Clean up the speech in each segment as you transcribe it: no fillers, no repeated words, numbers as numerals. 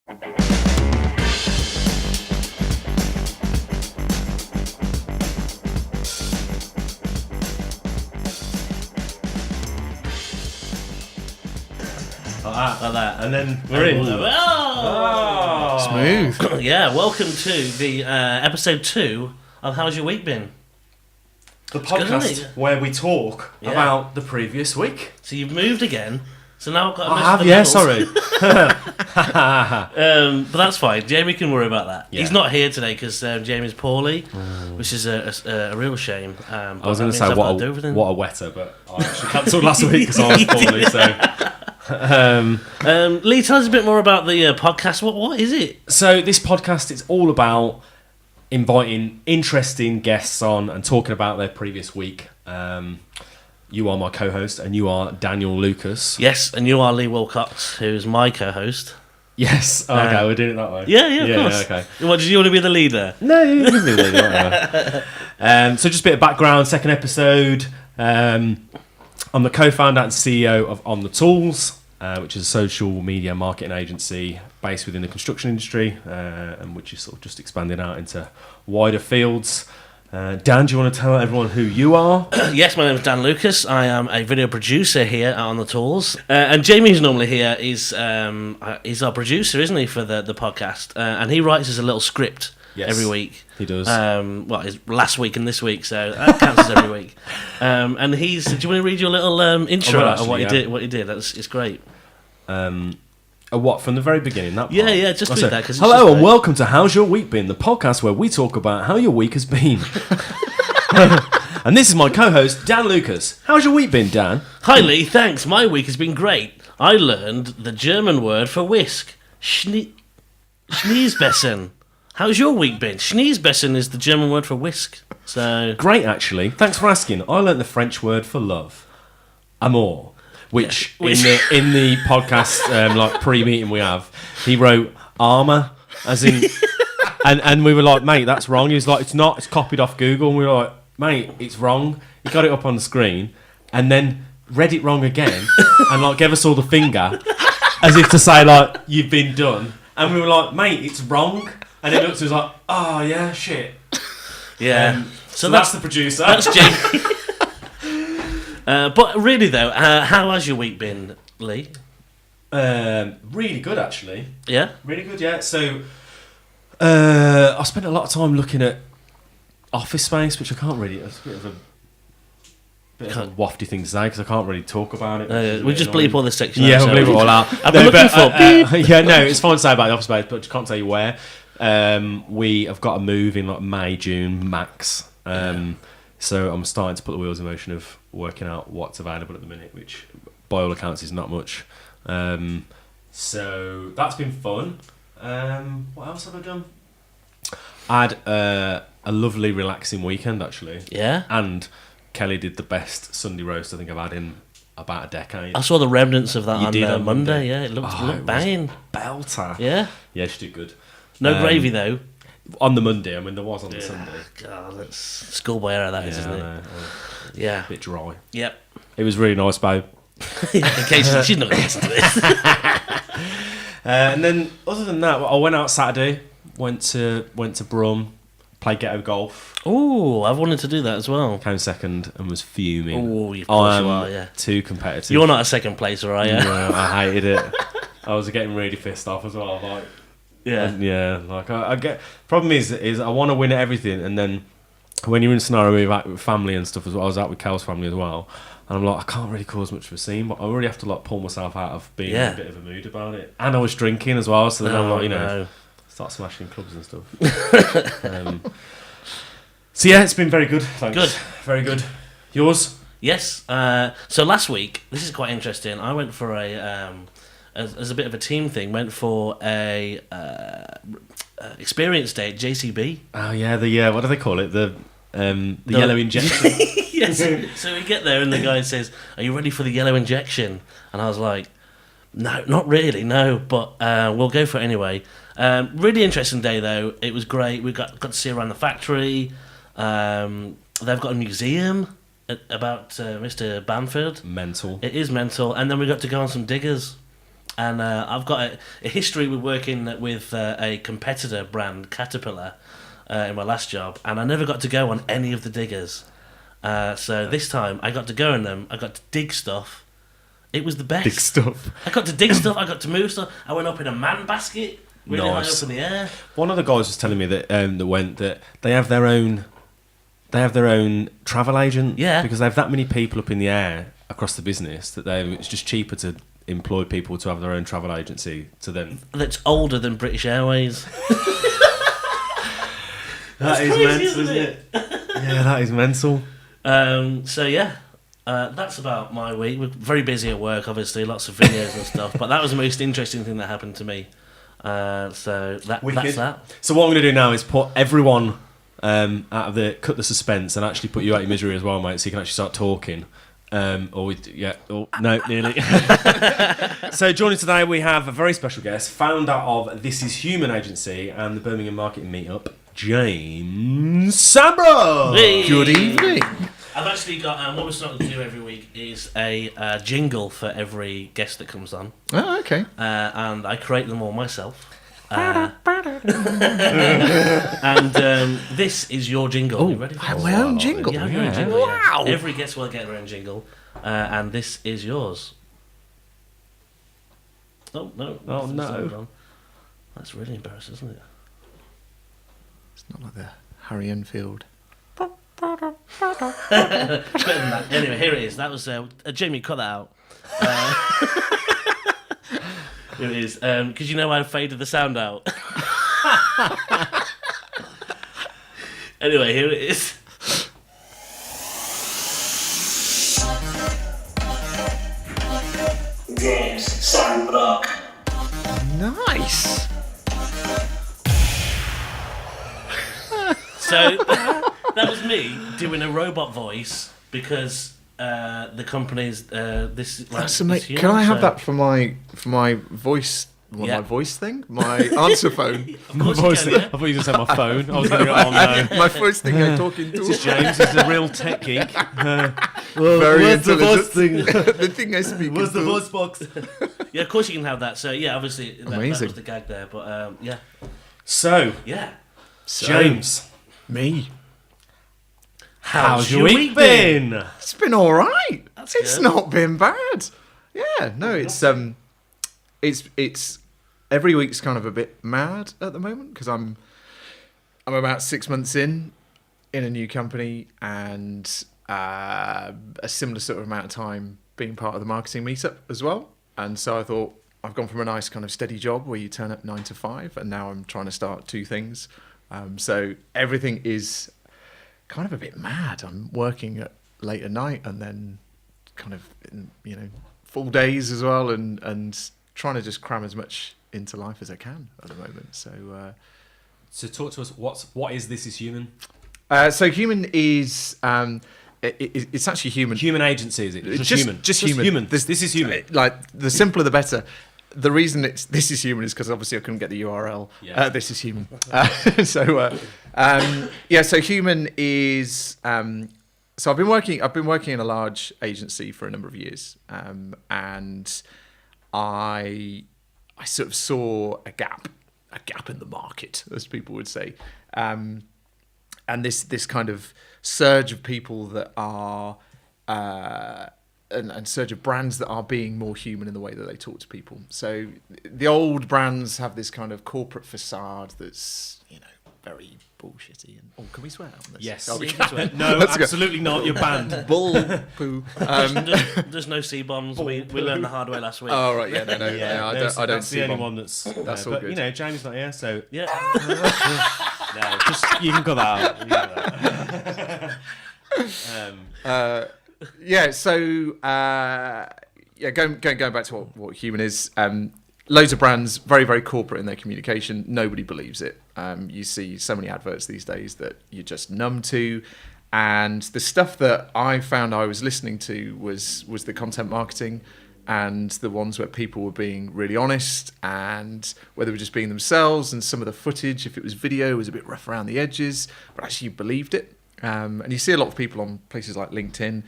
Like that, and then we're in. Smooth. Yeah, welcome to the episode 2 of How's Your Week Been? The podcast where we talk about the previous week. So you've moved again, so now I've got to I have, yeah, sorry. But that's fine, Jamie can worry about that. Yeah. He's not here today because Jamie's poorly, which is a real shame. I was going to say, what a wetter, but I actually cancelled last week because I was poorly, so... Lee, tell us a bit more about the podcast. What is it? So this podcast is all about inviting interesting guests on and talking about their previous week. You are my co-host and you are Daniel Lucas. Yes, and you are Lee Wilcox, who's my co-host. Yes, okay, we're doing it that way. Yeah, of course. Okay. What, did you want to be the leader? No, you can be the leader. So just a bit of background, second episode. I'm the co-founder and CEO of On The Tools, which is a social media marketing agency based within the construction industry, and which is sort of just expanding out into wider fields. Dan, do you want to tell everyone who you are? Yes, my name is Dan Lucas. I am a video producer here at On The Tools. And Jamie, who's normally here, is he's our producer, isn't he, for the podcast? And he writes us a little script every week. He does. Well, it's last week and this week, so that counts as every week. And do you want to read your little intro of what you did? What you did? It's great. What, from the very beginning? That part? Yeah, just read that. Hello and welcome to How's Your Week Been, the podcast where we talk about how your week has been. And this is my co-host, Dan Lucas. How's your week been, Dan? Hi, Lee. Thanks. My week has been great. I learned the German word for whisk. Schneesbessen. How's your week been? Schneesbessen is the German word for whisk. So great, actually. Thanks for asking. I learned the French word for love, amour. Which in the podcast like pre-meeting we have, he wrote armour as in, and we were like, mate, that's wrong. He was like, it's not. It's copied off Google. And we were like, mate, it's wrong. He got it up on the screen, and then read it wrong again, and like gave us all the finger, as if to say like you've been done. And we were like, mate, it's wrong. And he looked at us like, oh yeah, shit. Yeah. So that's the producer. That's Jamie. But really though, how has your week been, Lee? Really good, actually. Yeah? Really good, yeah. So, I spent a lot of time looking at office space, which I can't really... It's a bit of a wafty thing to say, because I can't really talk about it. We just bleep all this section out. Yeah, we'll bleep it all out. I've been looking for... yeah, no, it's fine to say about the office space, but I can't tell you where. We have got a move in like May, June, max. So I'm starting to put the wheels in motion of working out what's available at the minute, which by all accounts is not much. So that's been fun. What else have I done? I had a lovely relaxing weekend, actually. Yeah? And Kelly did the best Sunday roast I think I've had in about a decade. I saw the remnants of that on Monday. Monday. Yeah, it looked banging. Belter. Yeah? Yeah, she did good. No gravy, though. On the Monday, I mean, there was on the Sunday. God, that's schoolboy error, that is, isn't it? Yeah. A bit dry. Yep. It was really nice, babe. In case she's not going to listen to this. And then, other than that, I went out Saturday, went to Brum, played ghetto golf. Oh, I've wanted to do that as well. Came second and was fuming. Oh, of course you are, yeah. Too competitive. You're not a second placer, are you? No, I hated it. I was getting really pissed off as well. Like, yeah. Like I get. Problem is I want to win at everything, and then when you're in a scenario with family and stuff as well, I was out with Cal's family as well, and I'm like, I can't really cause much of a scene, but I really have to like pull myself out of being in a bit of a mood about it. And I was drinking as well, so then I'm like, start smashing clubs and stuff. So yeah, it's been very good. Thanks. Good, very good. Yours? Yes. So last week, this is quite interesting. I went for as a bit of a team thing, went for a experience day at JCB. Oh yeah, what do they call it? The yellow injection. Yes. So we get there and the guy says, "Are you ready for the yellow injection?" And I was like, "No, not really, no, but we'll go for it anyway." Really interesting day though. It was great. We got to see around the factory. They've got a museum about Mr. Bamford. Mental. It is mental. And then we got to go on some diggers. And I've got a history with working with a competitor brand, Caterpillar, in my last job, and I never got to go on any of the diggers. So this time I got to go in them. I got to dig stuff. It was the best. Dig stuff. I got to dig stuff. I got to move stuff. I went up in a man basket, really high up in the air. One of the guys was telling me that that they have their own travel agent. Yeah. Because they have that many people up in the air across the business that it's just cheaper to employ people to have their own travel agency to then. That's older than British Airways. That is mental, isn't it? Yeah, that is mental. That's about my week. We're very busy at work, obviously, lots of videos and stuff. But that was the most interesting thing that happened to me. That's that. So what I'm going to do now is put everyone cut the suspense and actually put you out of your misery as well, mate, so you can actually start talking. Nearly. So joining today we have a very special guest, founder of This Is Human agency and the Birmingham Marketing Meetup, James Sandbrook. Hey. Good evening. I've actually got what we're starting to do every week is a jingle for every guest that comes on, Oh, okay. and I create them all myself. And this is your jingle. Are you ready for I have this? my own jingle. You have your own jingle, yeah. Wow. Every guest will get their own jingle, and this is yours. Oh no! Oh, It's no. not on. That's really embarrassing, isn't it? It's not like the Harry Enfield. Better than that. Anyway, here it is. That was Jamie. Cut that out. Here it is. Because I faded the sound out. Anyway, here it is. James Sandbrook. Nice. So that was me doing a robot voice because the company's this. That's this amazing. human, Can I have so- that for my voice? Well, Yeah. my voice thing, my answer phone, Of course you can, I thought you were going to say my phone. I was going to go, oh no. my first thing I'm talking to. This is James, he's a real tech geek. Very intelligent. The thing I speak. Where's the into. voice box? Yeah, of course you can have that. So yeah, obviously that Amazing. was the gag there. But yeah, So, yeah. James, Me. how's your week been? It's been all right. It's good. not been bad. Yeah, no, it's every week's kind of a bit mad at the moment because I'm about 6 months in a new company and a similar sort of amount of time being part of the marketing meetup as well. And so I thought I've gone from a nice kind of steady job where you turn up 9 to 5, and now I'm trying to start two things. So everything is kind of a bit mad. I'm working at late at night and then kind of full days as well, and trying to just cram as much into life as I can at the moment. So So talk to us, what is This Is Human? so human is it's actually human. Human agency, is it? Just human. just human. This is human. Like the simpler the better. The reason this is human is because obviously I couldn't get the URL. Yeah. This is human. So human is. So I've been working in a large agency for a number of years, and I sort of saw a gap in the market, as people would say, and this kind of surge of people that are. And surge of brands that are being more human in the way that they talk to people. So the old brands have this kind of corporate facade that's, very bullshitty. And can we swear on this? Yes. Oh, we You can can. swear. No, Let's go. absolutely not. You're banned. Bull poo. There's no C-bombs. We learned the hard way last week. Oh right, yeah, no, I don't That's see the only one. one that's. That's all but good. Jamie's not here, so Yeah. no, just you can cut that out. You can cut that out. Yeah, so going back to what human is, loads of brands very, very corporate in their communication. Nobody believes it. You see so many adverts these days that you're just numb to, and the stuff that I found I was listening to was the content marketing, and the ones where people were being really honest, and where they were just being themselves, and some of the footage, if it was video, was a bit rough around the edges, but actually you believed it. And you see a lot of people on places like LinkedIn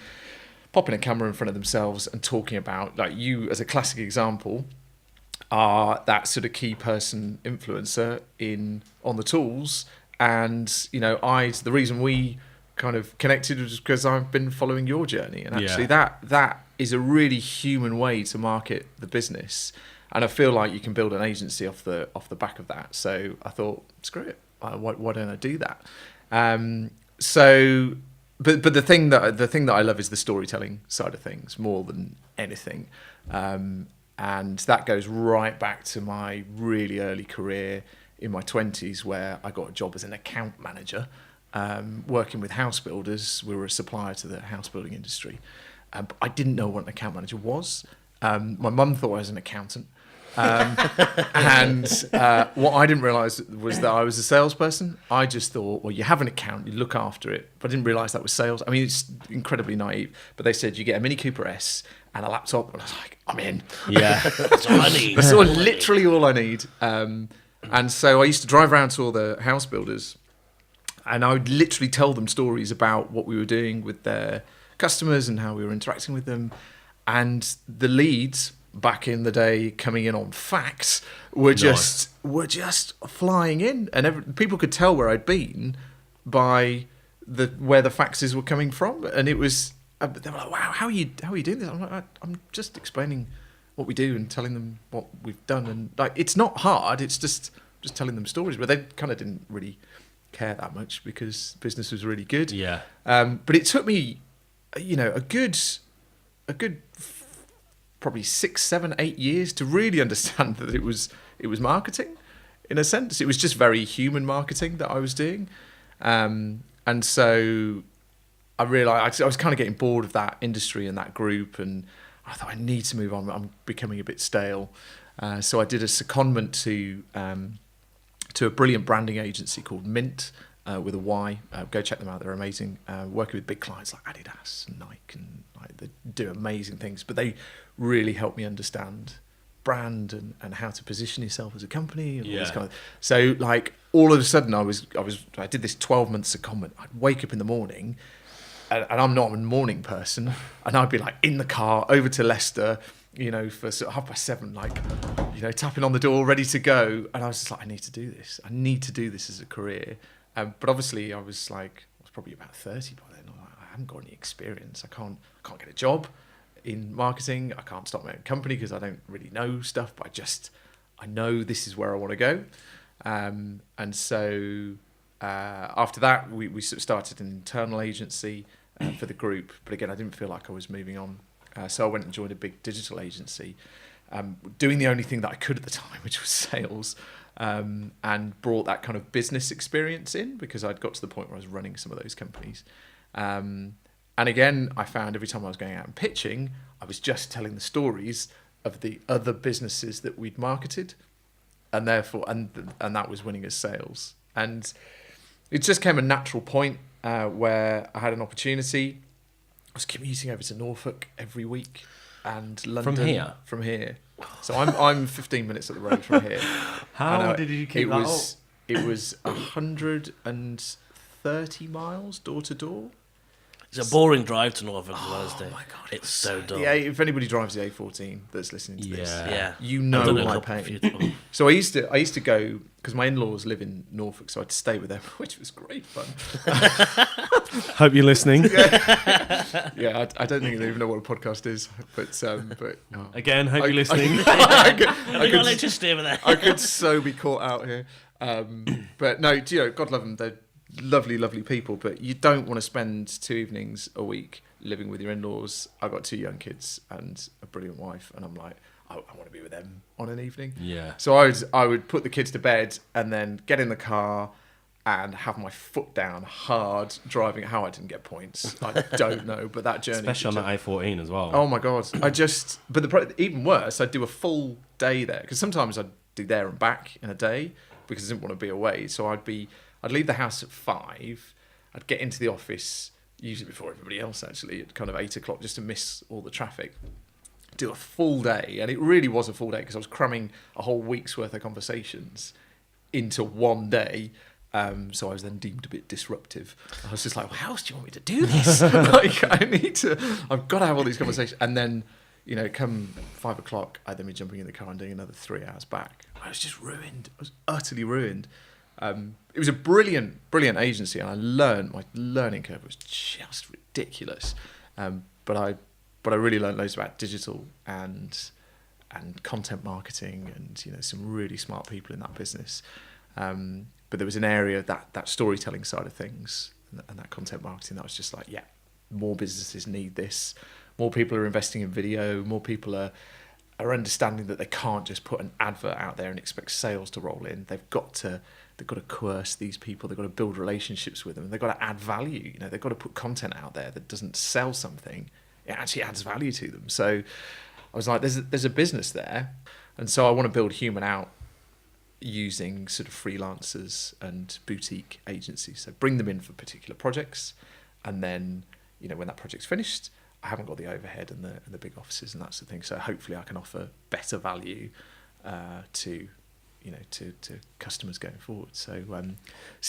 popping a camera in front of themselves and talking about, like you as a classic example, are that sort of key person influencer on the tools. And the reason we kind of connected was because I've been following your journey, and actually that is a really human way to market the business. And I feel like you can build an agency off the back of that. So I thought, screw it, why don't I do that? But the thing that I love is the storytelling side of things more than anything, and that goes right back to my really early career in my 20s, where I got a job as an account manager, working with house builders. We were a supplier to the house building industry. But I didn't know what an account manager was. My mum thought I was an accountant. And what I didn't realise was that I was a salesperson. I just thought, well, you have an account, you look after it. But I didn't realise that was sales. I mean, it's incredibly naive. But they said you get a Mini Cooper S and a laptop. And I was like, I'm in. Yeah. That's all I need. That's literally all I need. And so I used to drive around to all the house builders, and I would literally tell them stories about what we were doing with their customers and how we were interacting with them. And the leads back in the day coming in on fax were just flying in, and people could tell where I'd been by where the faxes were coming from. And it was, they were like, wow, how are you doing this? I'm like, I'm just explaining what we do and telling them what we've done. And like, it's not hard, it's just telling them stories. But they kind of didn't really care that much because business was really good. Yeah. But it took me, a good probably 6, 7, 8 years to really understand that it was marketing. In a sense, it was just very human marketing that I was doing. And so I realized I was kind of getting bored of that industry and that group, and I thought I need to move on. I'm becoming a bit stale. So I did a secondment to a brilliant branding agency called Mint, with a Y. Go check them out; they're amazing. Working with big clients like Adidas and Nike, and they do amazing things. But they really helped me understand brand and how to position yourself as a company. And all this kind of. So like all of a sudden, I did this 12-month secondment. I'd wake up in the morning. And I'm not a morning person, and I'd be like in the car over to Leicester, for sort of 7:30, like, tapping on the door, ready to go. And I was just like, I need to do this. I need to do this as a career. But obviously, I was probably about 30 by then. I haven't got any experience. I can't get a job in marketing. I can't start my own company because I don't really know stuff. But I know this is where I want to go. And so after that, we sort of started an internal agency for the group. But again, I didn't feel like I was moving on. So I went and joined a big digital agency, doing the only thing that I could at the time, which was sales, and brought that kind of business experience in because I'd got to the point where I was running some of those companies. And again, I found every time I was going out and pitching, I was just telling the stories of the other businesses that we'd marketed, and therefore, and that was winning as sales. And it just came a natural point where I had an opportunity. I was commuting over to Norfolk every week, and London from here. So I'm 15 minutes up the road from here. How did you keep that up? It was 130 miles door to door. It's a boring drive to Norfolk on Wednesday. Oh my god, it's so dull. Yeah, if anybody drives the A14 that's listening to this, Yeah. you know my pain. So I used to go because my in-laws live in Norfolk, so I'd stay with them, which was great fun. Hope you're listening. Yeah, I don't think they even know what a podcast is, but Again, hope you're listening. Have you got electricity over there? I could so be caught out here. But no, God love them. They're lovely, lovely people, but you don't want to spend 2 evenings a week living with your in-laws. I've got 2 young kids and a brilliant wife, and I'm like, I want to be with them on an evening. Yeah. So I would put the kids to bed and then get in the car and have my foot down hard driving. How I didn't get points, I don't know, but that journey, especially on that A14 as well. Oh my god! Even worse, I'd do a full day there because sometimes I'd do there and back in a day because I didn't want to be away. So I'd leave the house at 5. I'd get into the office usually before everybody else actually at kind of 8 o'clock just to miss all the traffic. Do a full day, and it really was a full day because I was cramming a whole week's worth of conversations into one day. So I was then deemed a bit disruptive. I was just like, well, how else do you want me to do this? I've got to have all these conversations. And then, you know, come 5 o'clock, I'd then be jumping in the car and doing another 3 hours back. I was just ruined. I was utterly ruined. It was a brilliant agency, and I learned. My learning curve was just ridiculous. But I really learned loads about digital and content marketing, and you know, some really smart people in that business. But there was an area that storytelling side of things and that content marketing that was just like, yeah, more businesses need this. More people are investing in video. More people are understanding that they can't just put an advert out there and expect sales to roll in. They've got to coerce these people. They've got to build relationships with them. And they've got to add value. You know, they've got to put content out there that doesn't sell something. It actually adds value to them. So I was like, there's a business there, and so I want to build Human out using sort of freelancers and boutique agencies. So bring them in for particular projects, and then, you know, when that project's finished, I haven't got the overhead and the big offices and that sort of thing. So hopefully I can offer better value to customers going forward. So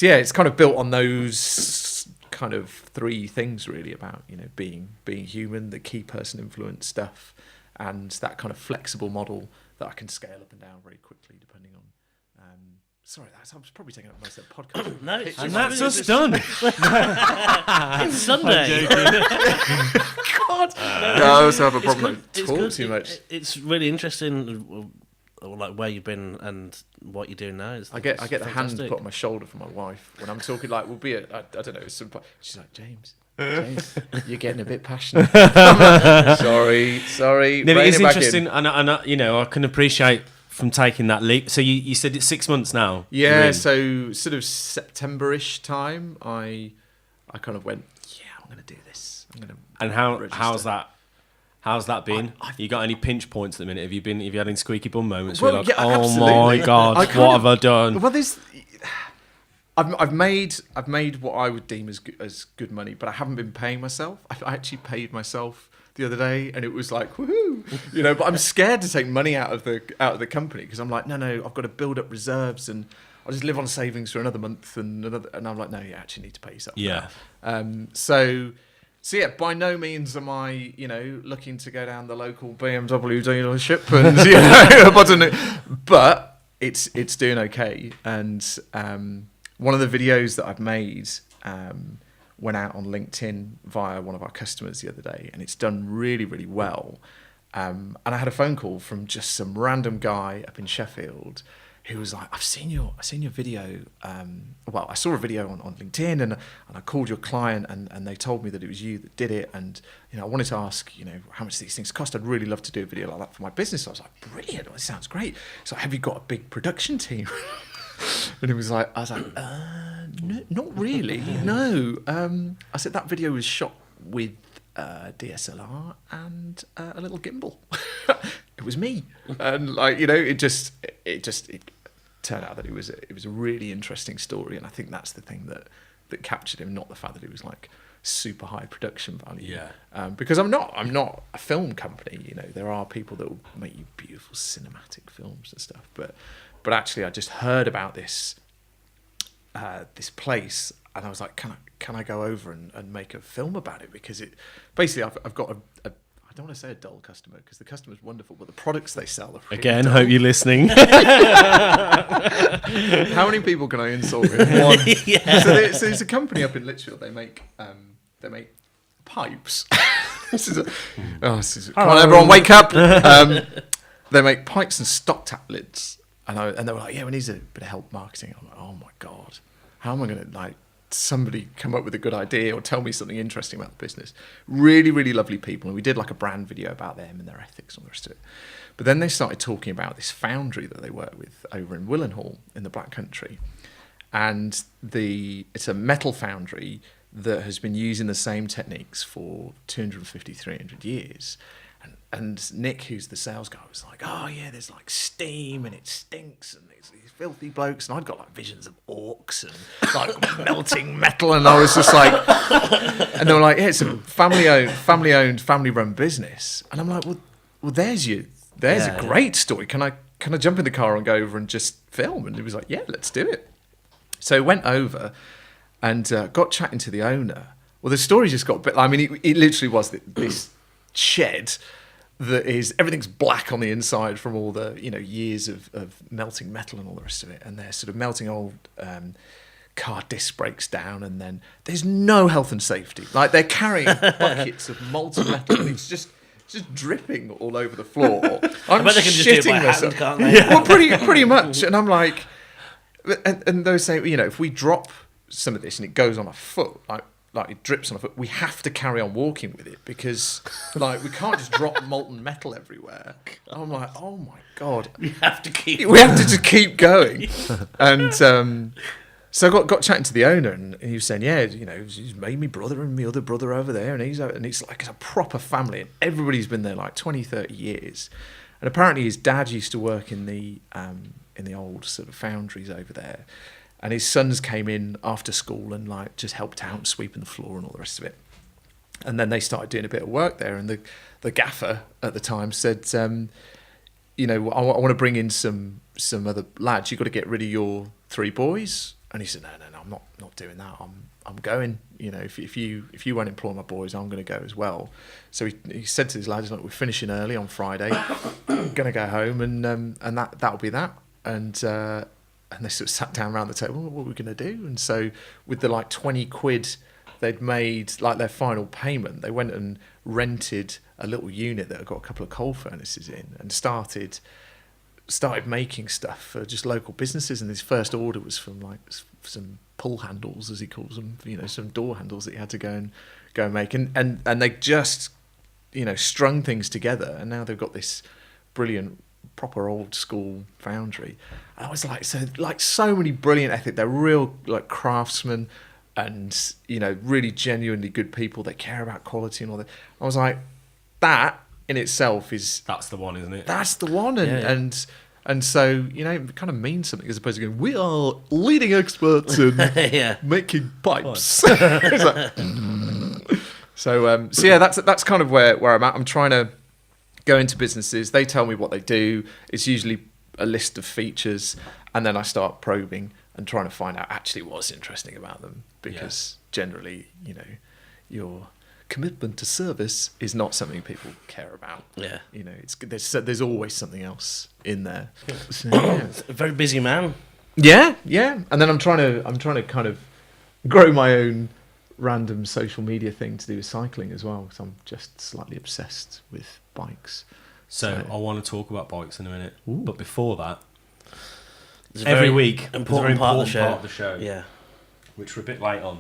yeah, it's kind of built on those kind of 3 things really, about, you know, being human, the key person influence stuff, and that kind of flexible model that I can scale up and down very quickly depending on. Sorry, I was probably taking up most of the podcast. No, it's And just that's us done. It's Sunday. God, I also have a problem. It's Talk good. too much. It's really interesting, like where you've been and what you're doing now. I get the hand fantastic. put on my shoulder from my wife when I'm talking. Like, we'll be at, I don't know. She's like, James, you're getting a bit passionate. sorry. No, Rein it is it back interesting, in. and you know, I can appreciate from taking that leap. So you said it's 6 months now. Yeah, Really? so sort of September-ish time, I kind of went, yeah, I'm going to do this. I'm going to. And how's that been? You got any pinch points at the minute? Have you had any squeaky bum moments where you're like, oh absolutely. my god, what have I done? Well, I've made what I would deem as good money, but I haven't been paying myself. I actually paid myself the other day, and it was like, woohoo, you know. But I'm scared to take money out of the company, because I'm like, no, I've got to build up reserves, and I'll just live on savings for another month and I'm like, no, you actually need to pay yourself. Yeah. So yeah, by no means am I, you know, looking to go down the local BMW dealership and but it's doing okay. And one of the videos that I've made went out on LinkedIn via one of our customers the other day, and it's done really, really well. And I had a phone call from just some random guy up in Sheffield who was like, I've seen your video. I saw a video on LinkedIn, and I called your client, and they told me that it was you that did it. And, you know, I wanted to ask, you know, how much these things cost. I'd really love to do a video like that for my business. I was like, brilliant. Well, it sounds great. So have you got a big production team? And I was like, no, not really. No. I said that video was shot with DSLR and a little gimbal. It was me, and like, you know, it turned out that it was a really interesting story, and I think that's the thing that captured him, not the fact that it was like super high production value. Yeah. Because I'm not a film company. You know, there are people that will make you beautiful cinematic films and stuff, but actually, I just heard about this place, and I was like, can I go over and make a film about it? Because it basically, I've got a I don't want to say a dull customer, because the customer's wonderful, but the products they sell are really Again, dull. hope you're listening. How many people can I insult with one? Yeah. So there's a company up in Lichfield. They make pipes. Come on, everyone, wake up! They make pipes and stock tap lids, and they were like, yeah, we need a bit of help marketing. I'm like, oh my god, how am I going to somebody come up with a good idea or tell me something interesting about the business? Really, really lovely people, and we did like a brand video about them and their ethics and the rest of it. But then they started talking about this foundry that they work with over in Willenhall in the Black Country, and it's a metal foundry that has been using the same techniques for 250, 300 years. And Nick, who's the sales guy, was like, oh yeah, there's like steam and it stinks and it's these filthy blokes. And I'd got like visions of orcs and like melting metal. And I was just like, and they were like, yeah, it's a family-owned, family-run business. And I'm like, well, there's a great story. Can I jump in the car and go over and just film? And he was like, yeah, let's do it. So I went over and got chatting to the owner. Well, the story just got a bit, I mean, it literally was this shed that is everything's black on the inside from all the years of melting metal and all the rest of it, and they're sort of melting old car disc brakes down, and then there's no health and safety. Like they're carrying buckets of molten metal, and it's just dripping all over the floor. I'm I bet they can just do it by hand, can't they? Well, pretty much. And I'm like, and they're saying, if we drop some of this and it goes on a foot, like it drips on a foot, we have to carry on walking with it because like we can't just drop molten metal everywhere. I'm like, oh my god, We have to keep. we have to just keep going. And so I got chatting to the owner, and he was saying, yeah, he's made me brother and my other brother over there, and it's like it's a proper family, and everybody's been there like 20, 30 years. And apparently his dad used to work in the old sort of foundries over there. And his sons came in after school and like just helped out sweeping the floor and all the rest of it. And then they started doing a bit of work there. And the gaffer at the time said, I want to bring in some other lads. You've got to get rid of your 3 boys. And he said, no, I'm not doing that. I'm going. If you won't employ my boys, I'm going to go as well. So he said to his lads, look, we're finishing early on Friday. I'm going to go home and that'll be that. And they sort of sat down around the table, what are we going to do? And so with the like 20 quid they'd made, like their final payment, they went and rented a little unit that had got a couple of coal furnaces in and started making stuff for just local businesses. And his first order was from like some pull handles, as he calls them, some door handles that he had to go and make. And they just, strung things together. And now they've got this brilliant proper old school foundry. And I was like, so many brilliant ethic. They're real like craftsmen and really genuinely good people. They care about quality and all that. I was like, that in itself that's the one, isn't it? That's the one. And so it kind of means something as opposed to going, we are leading experts in making pipes. It's like, so yeah, that's kind of where I'm at. I'm trying to go into businesses, they tell me what they do. It's usually a list of features, and then I start probing and trying to find out actually what's interesting about them, because generally, your commitment to service is not something people care about. Yeah. There's always something else in there. So, A very busy man. Yeah. And then I'm trying to kind of grow my own random social media thing to do with cycling as well, because I'm just slightly obsessed with bikes. So I want to talk about bikes in a minute. Ooh. But before that, It's a every very week, important part of the show. Yeah. Which we're a bit late on.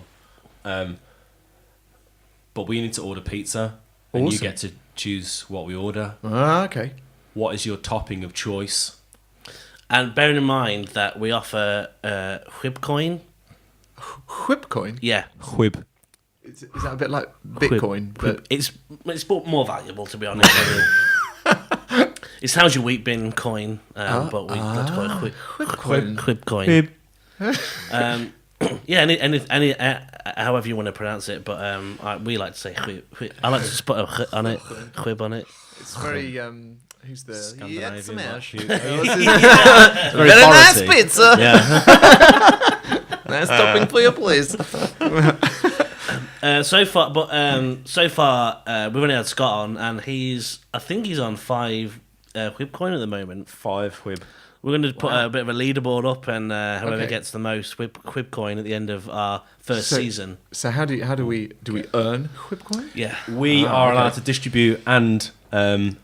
But we need to order pizza, and you get to choose what we order. Okay. What is your topping of choice? And bearing in mind that we offer Whipcoin. Whipcoin? Yeah. Whib. Is that a bit like Bitcoin? But it's more valuable, to be honest. It sounds your wheat bin coin, but we got to call it Whipcoin. Yeah, any however you want to pronounce it, but we like to say whip. I like to just put a whip on it, whip on it. It's very who's the Scandinavian? Very nice pizza. Yeah. Nice topping for you, please. So far we've only had Scott on, and I think he's on 5 Whipcoin at the moment. 5 whib. We're going to put a bit of a leaderboard up, and whoever gets the most Whipcoin at the end of our first season. So how do we earn Whipcoin? Yeah, We are allowed to distribute and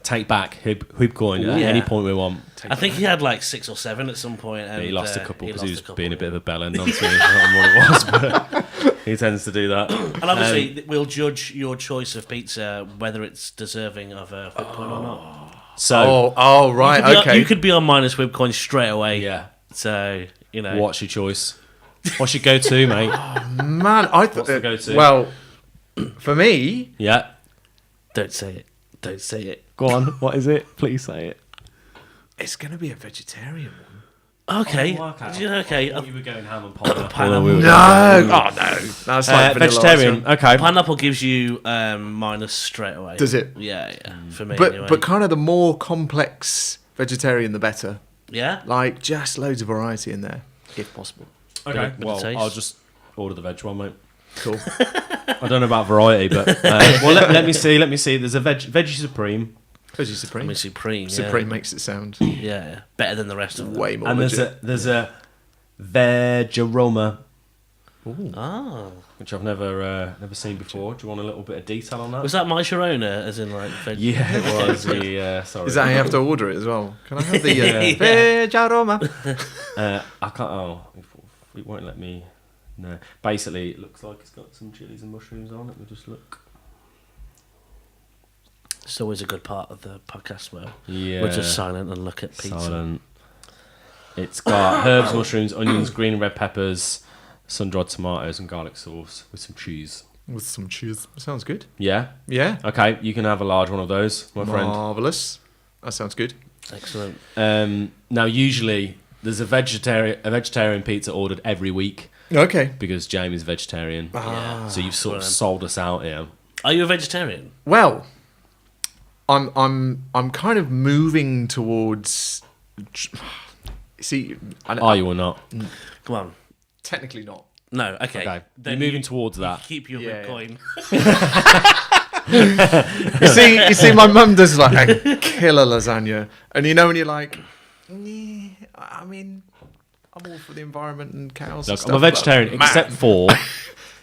take back Whipcoin at any point we want. I think he had like 6 or 7 at some point. And he lost a couple because he was being a bit of a bellend on to what it was, but he tends to do that. And obviously, we'll judge your choice of pizza whether it's deserving of a Whipcoin or not. So, right, you could be on minus Whipcoin straight away. Yeah. So what's your choice? What's your go-to, mate? Man, I thought What's the go-to? Well, for me, Yeah. Don't say it. Go on. What is it? Please say it. it's going to be a vegetarian one. Okay. Okay. You were going ham and pineapple. No, that's like vanilla vegetarian. ice Okay. Pineapple gives you minus straight away. Does it? Yeah. For me, cream. anyway. But kind of the more complex vegetarian, the better. Yeah. Like just loads of variety in there, if possible. Okay. Bit of Well, taste. I'll just order the veg one, mate. Cool. I don't know about variety, but well, let me see. There's a veggie supreme. Suppose you Supreme. I mean, Supreme. Yeah. Supreme makes it sound Yeah, better than the rest of them. way more And legit. there's a veg aroma, Oh, which I've never seen before. Do you want a little bit of detail on that? was that my Sharona, as in like? Yeah, it was. Sorry. Is that how you have to order it as well? Can I have the veg aroma? I can't. Oh, it won't let me. No. Basically, it looks like it's got some chilies and mushrooms on it. Let me just look. It's always a good part of the podcast where Yeah. we're just silent and look at pizza. Silent. It's got herbs, mushrooms, onions, green and red peppers, sun-dried tomatoes, and garlic sauce with some cheese. With some cheese. Sounds good. Yeah. Yeah. Okay, you can have a large one of those, my friend. Marvellous. That sounds good. Excellent. Now, usually there's a vegetarian pizza ordered every week Okay. because Jamie's vegetarian. Yeah. So you've sort of Brilliant. sold us out here. Are you a vegetarian? Well, I'm kind of moving towards. See, Are you or not? Come on. technically not. No. Okay. Okay. Then You're moving towards that. Keep your Yeah, Bitcoin. You see, my mum does like a killer lasagna, and you know when you're like, "Nah, I mean, I'm all for the environment and cows. Look, and I'm a stuff, vegetarian but, man, except for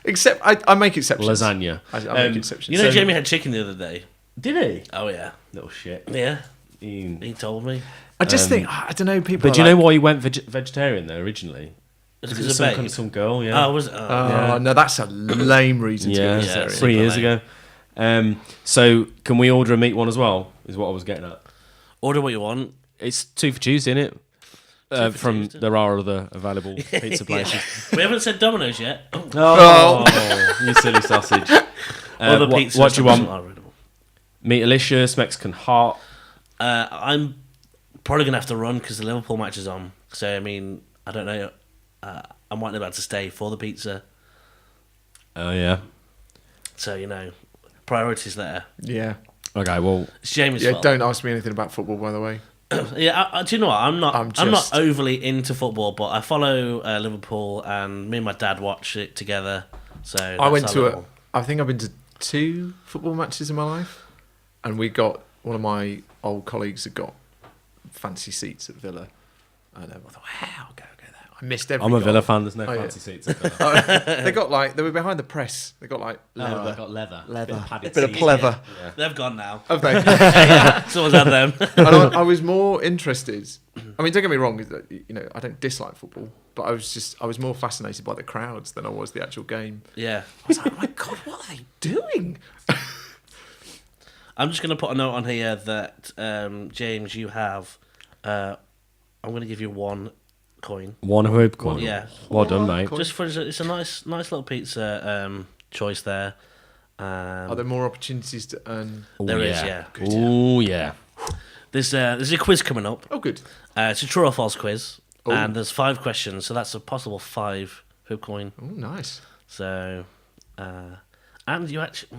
except I make exceptions. lasagna. I make exceptions. You know, So- Jamie had chicken the other day. Did he? Oh yeah. Little shit. Yeah. He- He told me. I just think I don't know people. But do you know why he went vegetarian though originally? It's It because was of some, bacon. some girl, yeah. Oh, was it? Oh. Oh no, that's a lame reason to yeah, go Yeah, vegetarian. super 3 years lame. ago. So can we order a meat one as well? Is what I was getting at. Order what you want. It's 2 for Tuesday, isn't it? for From Tuesday. there are other available pizza places. We haven't said Domino's yet. Oh, you silly sausage. Other what, pizza what do you want? establishments are available. Meatalicious, Mexican hot. I'm probably gonna have to run because the Liverpool match is on. So I mean, I don't know. I might not be able to stay for the pizza. Oh yeah. So you know, priorities there. Yeah, Okay, well, It's Jamie's yeah. fault. Don't ask me anything about football, by the way. Yeah, do you know what? I'm not just- overly into football, but I follow Liverpool, and me and my dad watch it together. So I went that's to our a. little- I think I've been to 2 football matches in my life, and we got one of my old colleagues had got fancy seats at Villa, and I thought, wow, I'll go there. I missed every. I'm a goal. Villa fan. There's no Oh, yeah. fancy seats. At Villa. They got like they were behind the press. They got like leather. Oh, they got leather. Leather. Bit of padded Bit of seats. pleather. Yeah. They've gone now. Have they? Someone's had them. And I was more interested. I mean, don't get me wrong. You know, I don't dislike football, but I was more fascinated by the crowds than I was the actual game. Yeah. I was like, oh my god, what are they doing? I'm just going to put a note on here that, James, you have... I'm going to give you 1 coin. One herb coin. Yeah. Well done, mate. Coin. Just for... It's a nice little pizza choice there. Are there more opportunities to earn? There is, yeah. Oh yeah. There's a quiz coming up. Oh, good. It's a true or false quiz. Oh. And there's 5 questions, so that's a possible 5 hoop coin. Oh, nice. So... and you actually...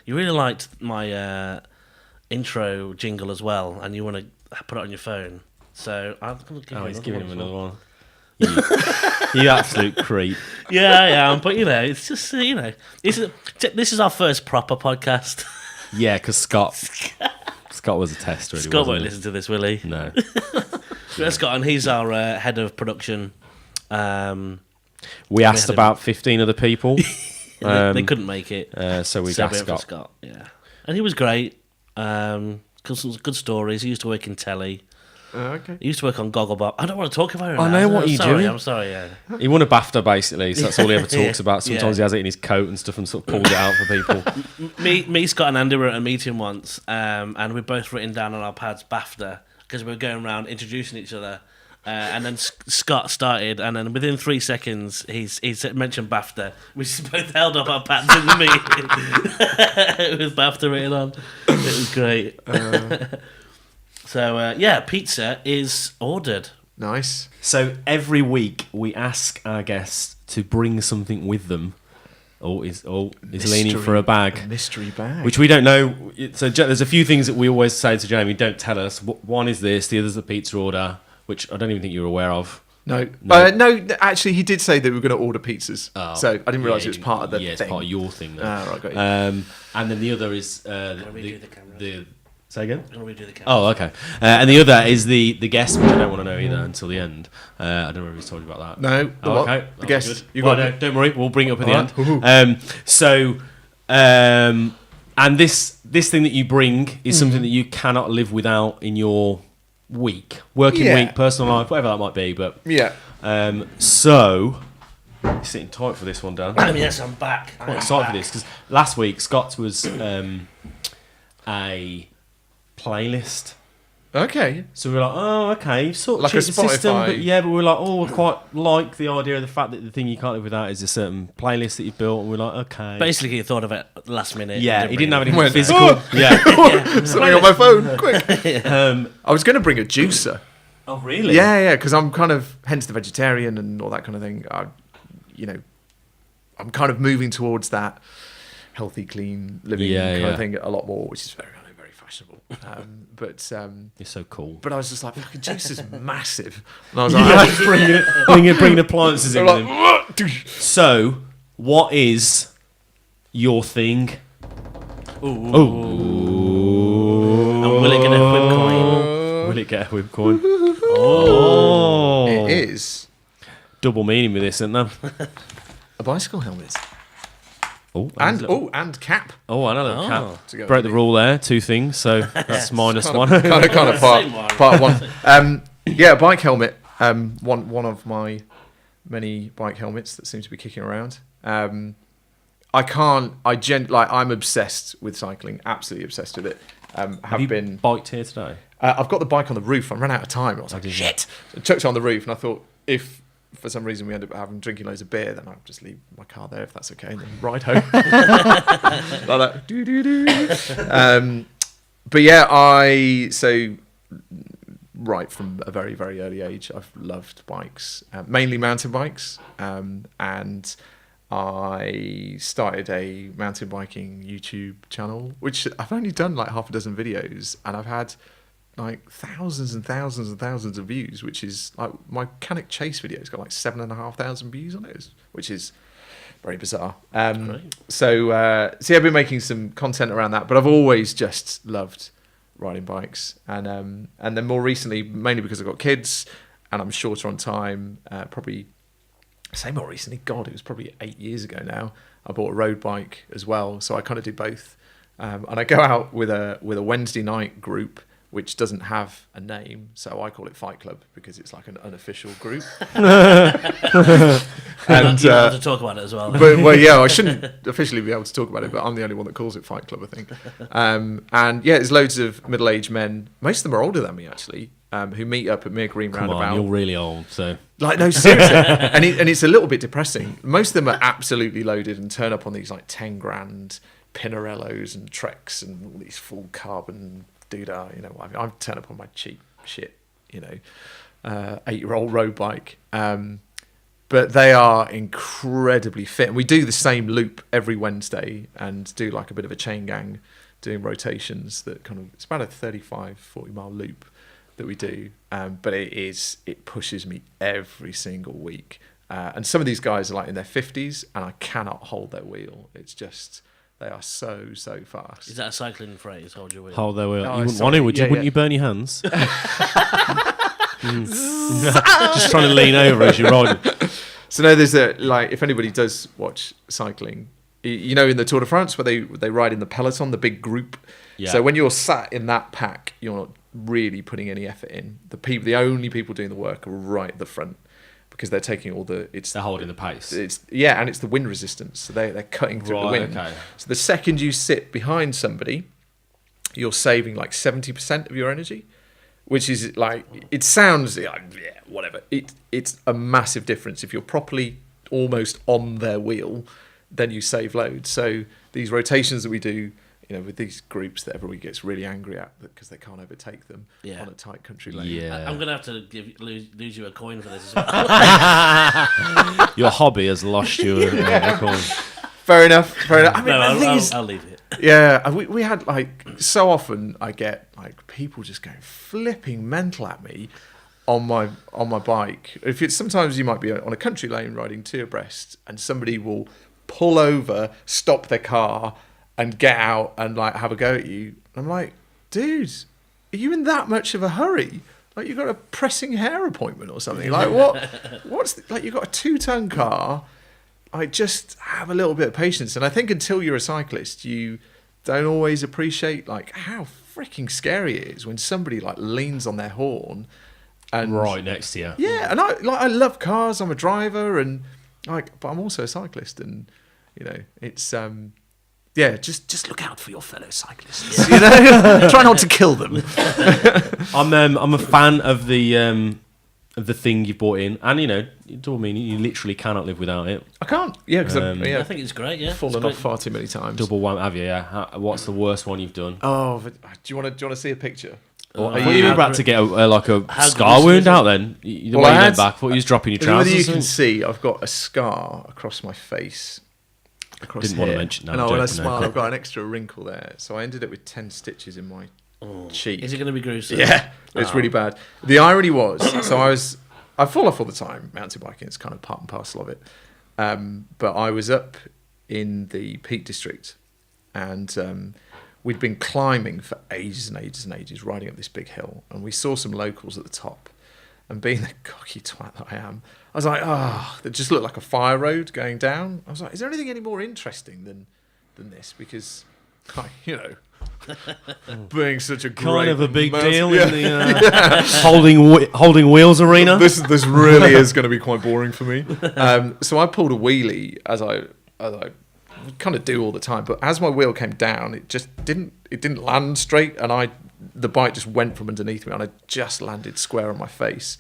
You really liked my intro jingle as well, and you want to put it on your phone. So I'm going to give Oh, you he's another giving one him as another well. one. You absolute creep. Yeah, I am, but you know, it's just this is our first proper podcast. Yeah, because Scott was a tester. Really, Scott wasn't won't he? listen to this, will he? No. Yeah, Scott, and he's our head of production. We asked had him. about 15 other people, They couldn't make it, so we so asked we went for Scott. Scott. Yeah, and he was great. Some good stories. He used to work in telly. Okay. He used to work on GoggleBox. I don't want to talk about it. I now. know, what I'm are you sorry, doing? I'm sorry. Yeah. He won a Bafta basically, so that's all he ever talks Yeah, about. Sometimes he has it in his coat and stuff, and sort of pulls it out for people. Me, Scott, and Andy were at a meeting once, and we both written down on our pads Bafta because we were going around introducing each other. And then Scott started, and then within 3 seconds, he mentioned Bafta. We just both held up our pads in the meeting with Bafta written on. It was great. So yeah, pizza is ordered. Nice. So every week we ask our guests to bring something with them. He's leaning for a bag. A mystery bag. Which we don't know. So there's a few things that we always say to Jamie, don't tell us. One is this, the other's a pizza order, which I don't even think you're aware of. No. No. No, actually, he did say that we were going to order pizzas. Oh. So I didn't realise Yeah, it was part of the Yeah, thing. it's part of your thing. Though. Ah, right, got you. And then the other is redo the camera? Say again? I'm going to redo the count. Oh, okay. And the other is the guest, which I don't want to know either until the end. I don't know if he's told you about that. No. Oh, okay. The That'll guest. be good. You Well, got no, don't worry. We'll bring it up at the All end. And this thing that you bring is something that you cannot live without in your week, working Yeah. week, personal life, whatever that might be. But Yeah. so you're sitting tight for this one, Dan. Yes, I'm back. Quite excited for this because last week Scott's was a playlist. Okay. So we were like, oh, okay, sort of Like a check the system, Spotify. but yeah, but we were like, oh, I quite like the idea of the fact that the thing you can't live without is a certain playlist that you've built, and we're like, okay. Basically, you thought of it last minute. Yeah, he didn't have anything Went, physical. "Oh!" Yeah. Something on my phone, quick. Um, I was going to bring a juicer. oh, really? Yeah, because I'm kind of, hence the vegetarian and all that kind of thing. I'm kind of moving towards that healthy, clean living kind of thing a lot more, which is very, very fashionable. You're so cool. But I was just like, fucking juice is massive. And I was like, bringing appliances in with him. like, So, what is your thing? Ooh. Oh. And will it get a whip coin? Will it get a whip coin? Oh. it is Double meaning with this, isn't there? a bicycle helmet. Oh, And cap. Oh, another Oh. cap. To go Broke with the rule there. 2 things, so that's minus Kind one. of Same one. part one. Yeah, bike helmet. One of my many bike helmets that seem to be kicking around. I'm obsessed with cycling. Absolutely obsessed with it. Have you been. biked here today? I've got the bike on the roof. I ran out of time. I was like, did you? shit. So I chucked it on the roof, and I thought, if for some reason we end up drinking loads of beer, then I'll just leave my car there if that's okay, and then ride home. Like that. But yeah, right from a very, very early age, I've loved bikes, mainly mountain bikes, and I started a mountain biking YouTube channel, which I've only done like half a dozen videos, and I've had like thousands and thousands and thousands of views, which is like my Canic Chase video's got like 7,500 views on it, which is very bizarre. So I've been making some content around that, but I've always just loved riding bikes, and then more recently, mainly because I've got kids and I'm shorter on time, probably say more recently, God, it was probably 8 years ago now, I bought a road bike as well, so I kind of do both, and I go out with a Wednesday night group which doesn't have a name, so I call it Fight Club because it's like an unofficial group. And you have to talk about it as well. Well, yeah, I shouldn't officially be able to talk about it, but I'm the only one that calls it Fight Club, I think. And yeah, there's loads of middle-aged men. Most of them are older than me, actually, who meet up at Mere Green Come Roundabout. on, you're really old, so... Like, no, seriously. and it's a little bit depressing. Most of them are absolutely loaded and turn up on these like 10 grand Pinarellos and Treks and all these full carbon doodah. You know, I turn up on my cheap shit, 8-year-old road bike. But they are incredibly fit. And we do the same loop every Wednesday and do like a bit of a chain gang doing rotations that kind of, it's about a 35, 40 mile loop that we do. But it pushes me every single week. And some of these guys are like in their 50s and I cannot hold their wheel. It's just, they are so fast. Is that a cycling phrase? Hold your wheel. Hold their wheel. Oh, You wouldn't sorry. want to, would you? Yeah, Wouldn't yeah. you burn your hands? Just trying to lean over as you're riding. So now there's if anybody does watch cycling, in the Tour de France where they ride in the peloton, the big group. Yeah. So when you're sat in that pack, you're not really putting any effort in. The only people doing the work are right at the front because they're taking all the. They're holding the pace. And it's the wind resistance. So they're cutting through the wind. Okay. So the second you sit behind somebody, you're saving like 70% of your energy. Which is like, it sounds, whatever. It's a massive difference. If you're properly almost on their wheel, then you save loads. So these rotations that we do, with these groups that everybody gets really angry at because they can't overtake them on a tight country lane. Yeah. I'm going to have to lose you a coin for this as well. Your hobby has lost you a coin. Fair enough. I mean, No, the thing is, I'll leave it. yeah, we had so often I get people just going flipping mental at me on my bike. Sometimes you might be on a country lane riding 2 abreast and somebody will pull over, stop their car and get out and have a go at you. I'm like, dude, are you in that much of a hurry? Like, you got a pressing hair appointment or something? Like, like, you got a 2-ton car. Like, just have a little bit of patience. And I think until you're a cyclist, you don't always appreciate, like, how freaking scary it is when somebody, like, leans on their horn. And right next to you. Yeah, and I love cars. I'm a driver, and but I'm also a cyclist, and it's just look out for your fellow cyclists. Try not to kill them. I'm a fan of the thing you brought in, and you literally cannot live without it. I can't. Yeah, because I think it's great. Yeah, fallen off far too many times. Double whammy, have you? Yeah. What's the worst one you've done? Oh, do you want to see a picture? I thought you were about to get a scar wound out then. The way you went back, I thought you was dropping your trousers. You can see I've got a scar across my face. Didn't want to mention that. And when I smile, I've got an extra wrinkle there. So I ended up with 10 stitches in my cheek. Is it going to be gruesome? Yeah, it's really bad. The irony was, I fall off all the time, mountain biking. It's kind of part and parcel of it. But I was up in the Peak District, and we'd been climbing for ages and ages and ages, riding up this big hill, and we saw some locals at the top. And being the cocky twat that I am, I was like, that just looked like a fire road going down. I was like, is there anything any more interesting than this? Because, being such a kind of a big deal in the holding wheels arena. This really is going to be quite boring for me. So I pulled a wheelie as I kind of do all the time, but as my wheel came down, it didn't land straight, and the bike just went from underneath me, and I just landed square on my face,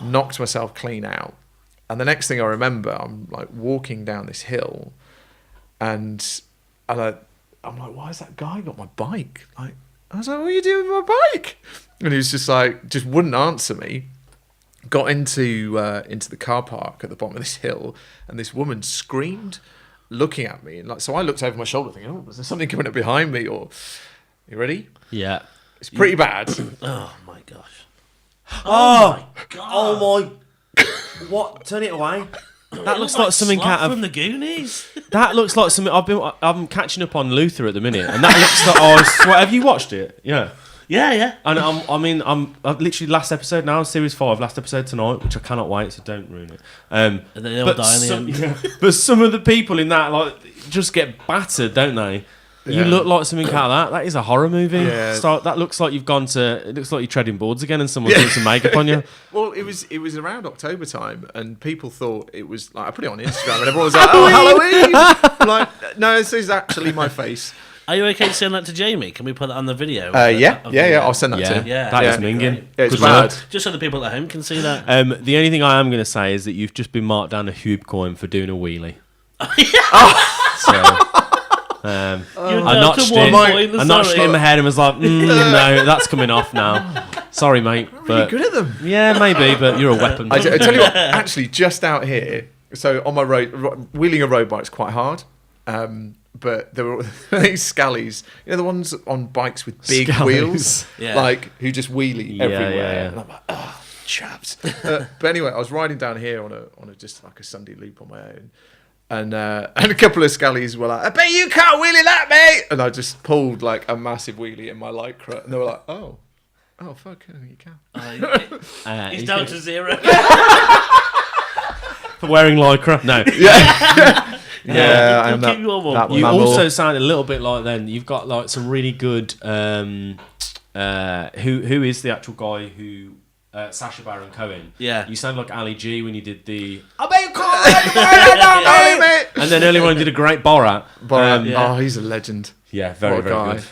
knocked myself clean out. And the next thing I remember, I'm like walking down this hill, and I'm like, why has that guy got my bike? Like, I was like, what are you doing with my bike? And he was just like, just wouldn't answer me. Got into the car park at the bottom of this hill, and this woman screamed, looking at me, and so I looked over my shoulder, thinking, is there something coming up behind me? Or, you ready? Yeah. It's pretty bad. Oh my gosh. Oh my god. Oh my. What? Turn it away. That looks like something out out from of the Goonies. That looks like something. I'm catching up on Luther at the minute, and that looks like. Have you watched it? Yeah. Yeah. And I'm literally last episode now, series 5, last episode tonight, which I cannot wait. So don't ruin it. And they all die in the end. Yeah, but some of the people in that just get battered, don't they? You look like something out of that. That is a horror movie. Yeah. That looks like you've gone to. It looks like you're treading boards again, and someone's doing some makeup on you. Well, it was around October time, and people thought it was like, I put it on Instagram, and everyone was like, "Oh, Halloween!" I'm like, no, this is actually my face. Are you okay to send that to Jamie? Can we put that on the video? Yeah. I'll send that to him. Yeah, that is minging. Yeah, it's bad. Just so the people at home can see that. The only thing I am going to say is that you've just been marked down a hube coin for doing a wheelie. I notched it. I notched it in my head and was like, no, that's coming off now. Sorry, mate. Really good at them. Yeah, maybe, but you're a weapon. I tell you what, actually, just out here, so on my road, wheeling a road bike's quite hard. But there were these scallies, the ones on bikes with big wheels, who just wheelie everywhere. Yeah. And I'm like, oh, chaps. But anyway, I was riding down here on a just like a Sunday loop on my own. And a couple of scallies were like, I bet you can't wheelie that, mate. And I just pulled like a massive wheelie in my Lycra. And they were like, oh, fuck, you can. He's down to 0. For wearing Lycra? No. Yeah, I'm that you also sound a little bit like then. You've got like some really good. Who is the actual guy who Sacha Baron Cohen? Yeah, you sound like Ali G when you did the. And then earlier on, you did a great Borat. Oh, he's a legend. Yeah, very good.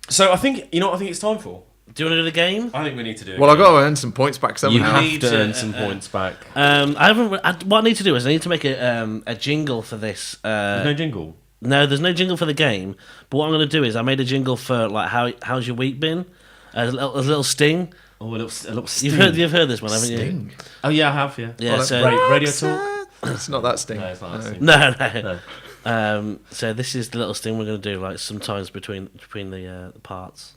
So I think it's time for. Do you want to do the game? I think we need to do it. Well, I've got to earn some points back somehow. You have to earn some points back. What I need to do is I need to make a jingle for this. There's no jingle? No, there's no jingle for the game. But what I'm going to do is I made a jingle for like how's your week been? A little sting. Oh, a little sting. You've heard this one, haven't you? Oh yeah, I have. Yeah. Yeah. So Radio Talk. It's not that sting. No, it's not that sting. No. So this is the little sting we're going to do, like sometimes between the parts.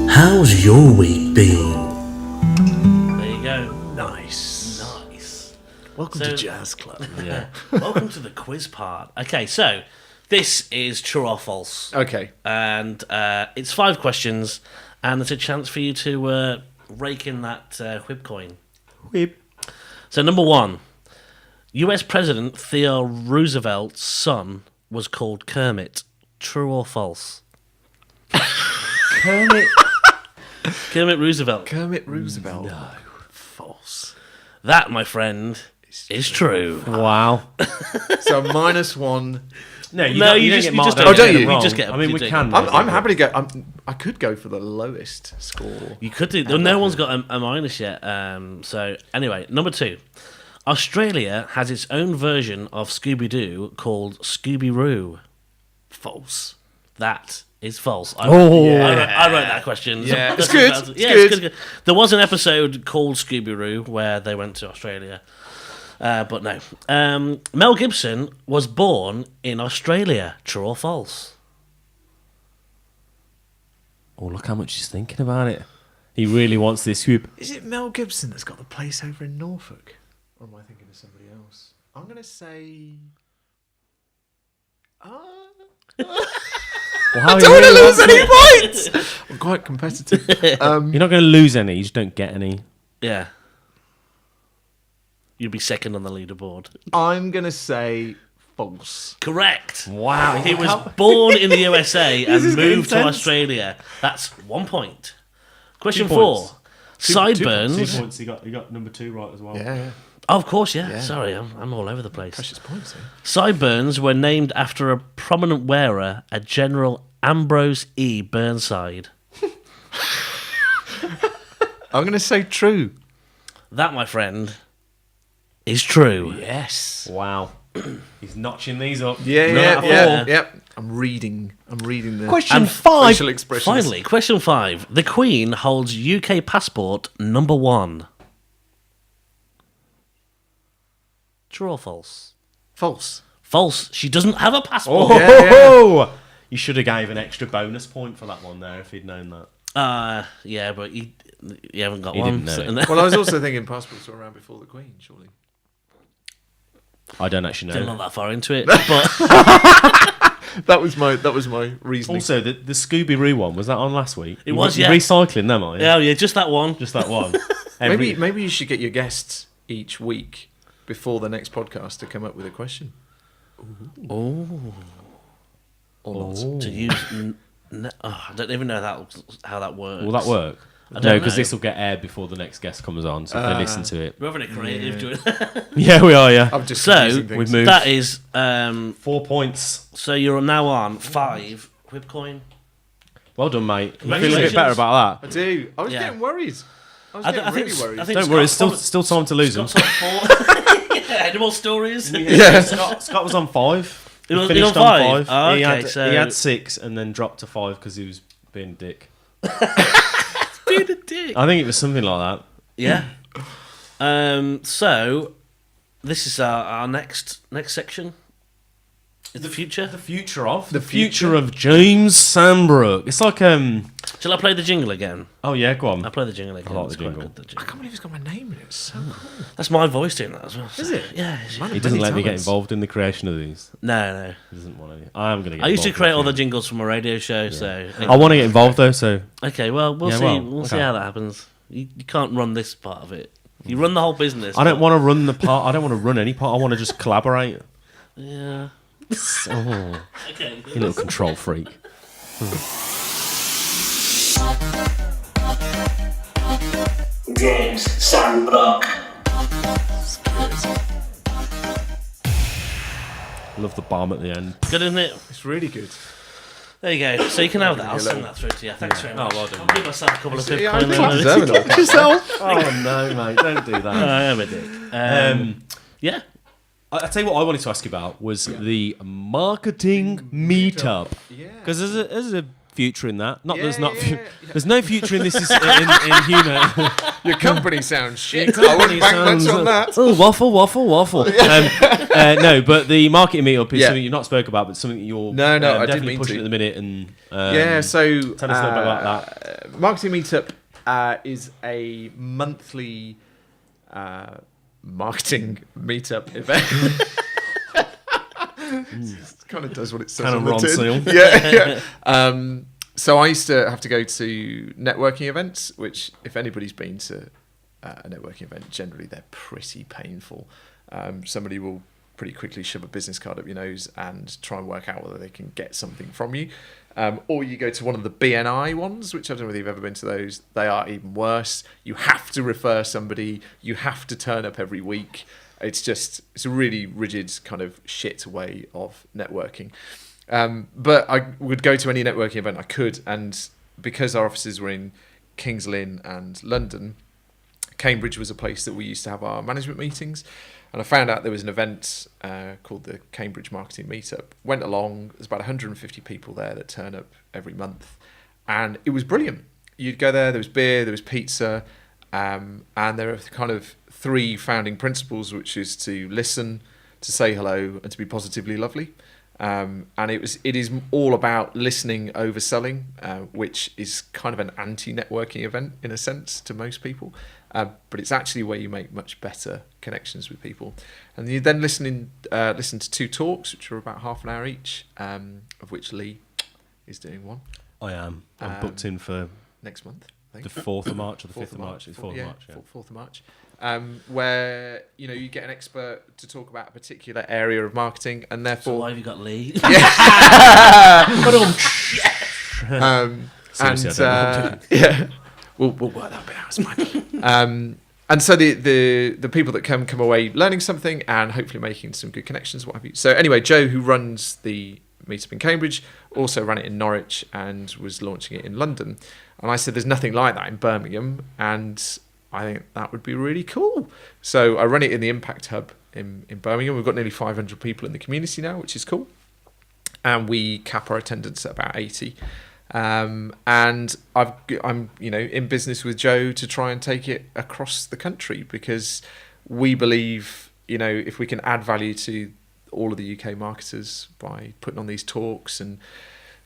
How's your week been? There you go. Nice. Well, Welcome So- to Jazz Club. Yeah. Welcome to the quiz part. Okay, so this is true or false. Okay. And it's 5 questions, and there's a chance for you to rake in that whip coin. Whip. So, number 1, US President Theodore Roosevelt's son was called Kermit. True or false? Kermit. Kermit Roosevelt. Kermit Roosevelt. No. False. That, my friend, is true. Wow. So -1. No, No, you don't just- get you marked just down don't for get getting it. it You wrong. just get- I mean, you we do. can. I'm happy to go. I could go for the lowest score. You could do. No one's got a minus yet. So, anyway, number 2. Australia has its own version of Scooby-Doo called Scooby-Roo. False. That is false. I wrote that question. Yeah. It's That's good. about- It's yeah, good. it's good. There was an episode called Scooby-Roo where they went to Australia. But no. Mel Gibson was born in Australia. True or false? Oh, look how much he's thinking about it. He really wants this whoop. Is it Mel Gibson that's got the place over in Norfolk? Or am I thinking of somebody else? I'm going to say. Well, how I don't want to really lose wants any it. points! I'm quite competitive. You're not going to lose any. You just don't get any. Yeah. You'd be second on the leaderboard. I'm going to say false. Correct. Wow. He was born in the USA and is getting moved to intense. Australia. That's 1 point. Question 2 4. points. Sideburns. 2 points. You got number 2 right as well. Yeah. Oh, of course, yeah. Yeah. Sorry, I'm all over the place. Precious points, eh? Sideburns were named after a prominent wearer, a General Ambrose E. Burnside. I'm going to say true. That, my friend, is true. Yes. Wow. He's notching these up. Yeah. I'm reading the Question And 5. facial expressions. Finally, question 5. The Queen holds UK passport number 1. True or false? False. False. She doesn't have a passport. Oh, you should have gave an extra bonus point for that one there if he'd known that. Yeah, but you haven't got He one. didn't know so- Well, I was also thinking passports were around before the Queen, surely. I don't actually Didn't know. look that far into it, but That was my reasoning. Also, the Scooby-Roo one, was that on last week? It was, You're yeah. recycling them, are you? yeah, just that one. Just that one. Maybe you should get your guests each week before the next podcast to come up with a question. Oh, Or not. to use. I don't even know how that works. Will that work? I No, don't because know. this will get aired before the next guest comes on, so if they listen to it. We're having a creative doing. Yeah, we are, yeah. I'm just So, confusing things. we've moved. That is. 4 points. So you're now on 5 whip coin. Well done, mate. You feel a bit Congratulations. better about I that. do. I was Yeah. getting worried. I was I getting think. really worried. I think Don't worry, it's still time to lose them. Scott's on 4. Yeah, any more stories? Scott was on 5. He was- finished he on 5? Oh, he, okay, had, so- he had 6 and then dropped to 5 because he was being a dick. Being a dick. I think it was something like that. Yeah. So this is our next section. Is the future? The future of? The future of James Sandbrook. It's like, Shall I play the jingle again? oh yeah, go on. I'll play the jingle again. I like It's the quite jingle. good, the I jingle. can't believe it's got my name in it. It's so cool. That's my voice doing that as well. Is it? Yeah. He doesn't let me get involved in the creation of these. No. He doesn't want any. I am going to get I used to involved create in all the it. jingles from a radio show, so I want to get involved though, so okay. Well, we'll Yeah, see. well, We'll see okay. how that happens. You can't run this part of it. You run the whole business. I don't want to run the part. I don't want to run any part. I want to just collaborate. Yeah. Oh, Okay. you little control freak. James Sandbrook. Love the bomb at the end. Good, isn't it? It's really good. There you go. So you can have that. I'll Hello. send that through to you. Thanks very much. well done. I'll give myself a couple of See, pip I coins. think you deserve it all. yourself. Oh no, mate! Don't do that. I am a dick. Yeah. I tell you what I wanted to ask you about was the marketing meetup. Yeah. Because there's a future in that. Not Yeah, there's not. yeah. There's no future in this in humour. Your company sounds shit. I Company wouldn't bank much sounds, on that. Oh, waffle. No, but the marketing meetup is Yeah. something you've not spoke about, but something that you're No, I didn't definitely mean pushing to. at the minute. And Yeah, so tell us a little bit about Marketing Meetup is a monthly marketing meetup event. It kind of does what it says Kind on of the Ron tin. Seal. Yeah. So I used to have to go to networking events, which if anybody's been to a networking event, generally they're pretty painful. Somebody will pretty quickly shove a business card up your nose and try and work out whether they can get something from you. Or you go to one of the BNI ones, which I don't know whether you've ever been to those. They are even worse. You have to refer somebody. You have to turn up every week. It's a really rigid kind of shit way of networking. But I would go to any networking event I could. And because our offices were in Kings Lynn and London, Cambridge was a place that we used to have our management meetings. And I found out there was an event called the Cambridge Marketing Meetup. Went along. There's about 150 people there that turn up every month. And it was brilliant. You'd go there was beer, there was pizza. And there are kind of 3 founding principles, which is to listen, to say hello, and to be positively lovely. And it is all about listening over selling, which is kind of an anti-networking event in a sense to most people. But it's actually where you make much better connections with people. And you then listen to 2 talks, which are about half an hour each, of which Lee is doing one. I am. I'm booked in for next month. I the think. 4th of March or the 5th of March. It's 4th of March. Yeah. 4th of March. Where you get an expert to talk about a particular area of marketing, and therefore So why have you got Lee? Seriously, I don't know. yeah, we'll work that bit out. It's fine. And so the people that come away learning something and hopefully making some good connections, what have you. So anyway, Joe, who runs the meetup in Cambridge, also ran it in Norwich and was launching it in London. And I said, there's nothing like that in Birmingham, and I think that would be really cool. So I run it in the Impact Hub in Birmingham. We've got nearly 500 people in the community now, which is cool. And we cap our attendance at about 80. And I'm in business with Joe to try and take it across the country, because we believe if we can add value to all of the UK marketers by putting on these talks and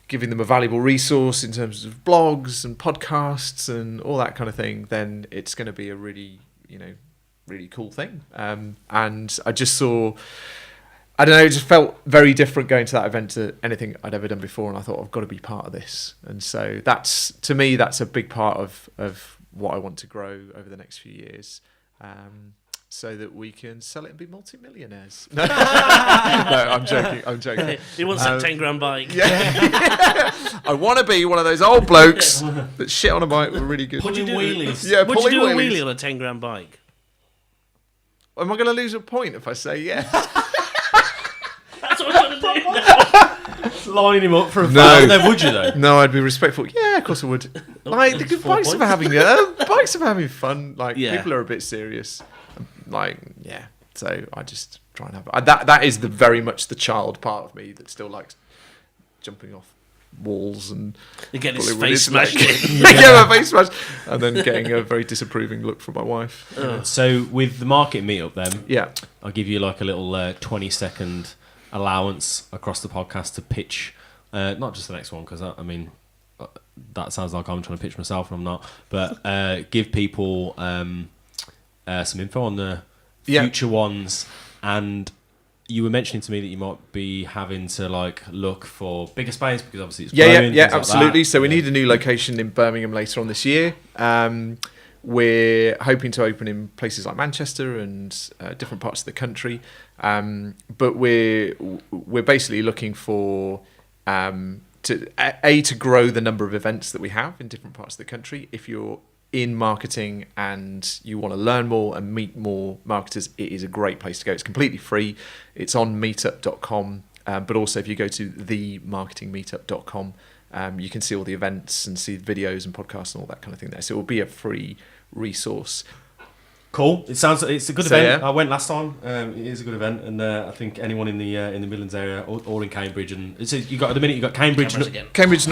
giving them a valuable resource in terms of blogs and podcasts and all that kind of thing, then it's going to be a really cool thing. And I just saw, I don't know, it just felt very different going to that event to anything I'd ever done before, and I thought, I've got to be part of this. And so that's, to me, that's a big part of what I want to grow over the next few years, so that we can sell it and be multi-millionaires. No, I'm joking. He wants that 10 grand bike. Yeah. I want to be one of those old blokes that shit on a bike were really good. Would you do wheelies. Yeah, Would you do a wheelies. wheelie on a 10 grand bike? Am I going to lose a point if I say yes? That's what I'm trying to do. Line him up for a No. No, would you though? No, I'd be respectful. Yeah, of course I would. Like, the good 4 bikes are points. for having fun. Like, Yeah. people are a bit serious. Like, yeah. So I just try and have that is very much the child part of me that still likes jumping off walls and You get his pulling with face his neck. smashed in. Yeah, my face smashed, and then getting a very disapproving look from my wife. So with the market meetup then, Yeah. I'll give you like a little 20-second allowance across the podcast to pitch, not just the next one, because I mean, that sounds like I'm trying to pitch myself and I'm not, but give people some info on the future ones. And you were mentioning to me that you might be having to like look for bigger space, because obviously it's growing, Yeah, things like absolutely. that. So we need a new location in Birmingham later on this year. We're hoping to open in places like Manchester and different parts of the country. But we're basically looking for to grow the number of events that we have in different parts of the country. If you're in marketing and you want to learn more and meet more marketers, it is a great place to go. It's completely free. It's on meetup.com. But also if you go to themarketingmeetup.com, you can see all the events and see videos and podcasts and all that kind of thing there. So it will be a free resource. Cool. It's a good So, event. yeah. I went last time. It is a good event, and I think anyone in the Midlands area or in Cambridge, and it's you got at the minute you got Cambridge. Cameras again. Cambridge,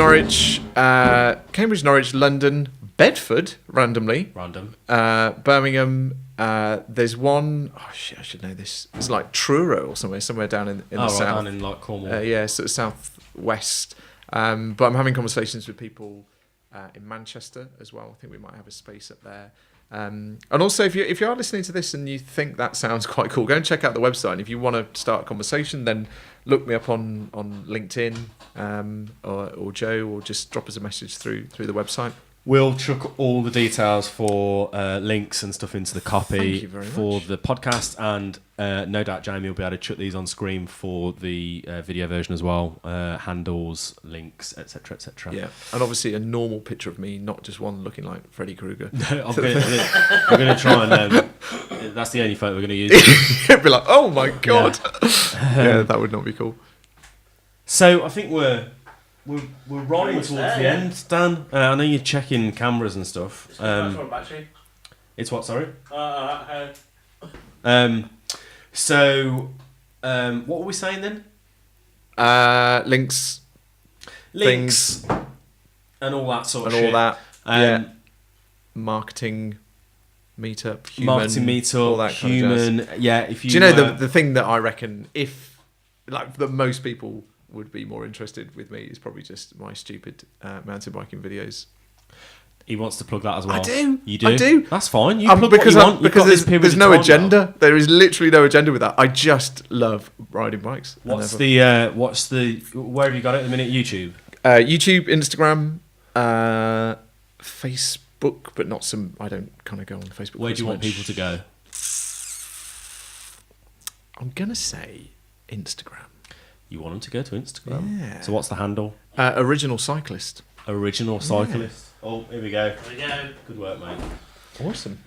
Norwich, London, Bedford, randomly. Random. Birmingham. There's one, I should know this. It's like Truro or somewhere down in the south. Down in like Cornwall. Yeah, sort of southwest. But I'm having conversations with people in Manchester as well. I think we might have a space up there. And also, if you are listening to this and you think that sounds quite cool, go and check out the website. And if you want to start a conversation, then look me up on LinkedIn or Joe, or just drop us a message through the website. We'll chuck all the details for links and stuff into the copy for the podcast, and no doubt Jamie will be able to chuck these on screen for the video version as well. Handles, links, etc., etc. Yeah, and obviously a normal picture of me, not just one looking like Freddy Krueger. I'm going to try and. That's the only photo we're going to use. It'd be like, oh my god. Yeah, that would not be cool. So I think we're rolling towards the end, Dan. I know you're checking cameras and stuff. It's what? Sorry. So, what were we saying then? Links, and all that sort of and shit. all that. Yeah. Marketing meetup, human, all that kind of jazz. Yeah. If you, do you know the thing that I reckon, if like that most people would be more interested with me, is probably just my stupid mountain biking videos. He wants to plug that as well. I do. You do? I do. That's fine. You plug because what you want. Because there's no agenda. There is literally no agenda with that. I just love riding bikes. What's the where have you got it at the minute? YouTube? YouTube, Instagram, Facebook, but not some. I don't kind of go on Facebook. Where do you want people to go? I'm gonna say Instagram. You want them to go to Instagram? Yeah. So what's the handle? Original Cyclist. Original Cyclist. Yeah. Oh, here we go. Here we go. Good work, mate. Awesome.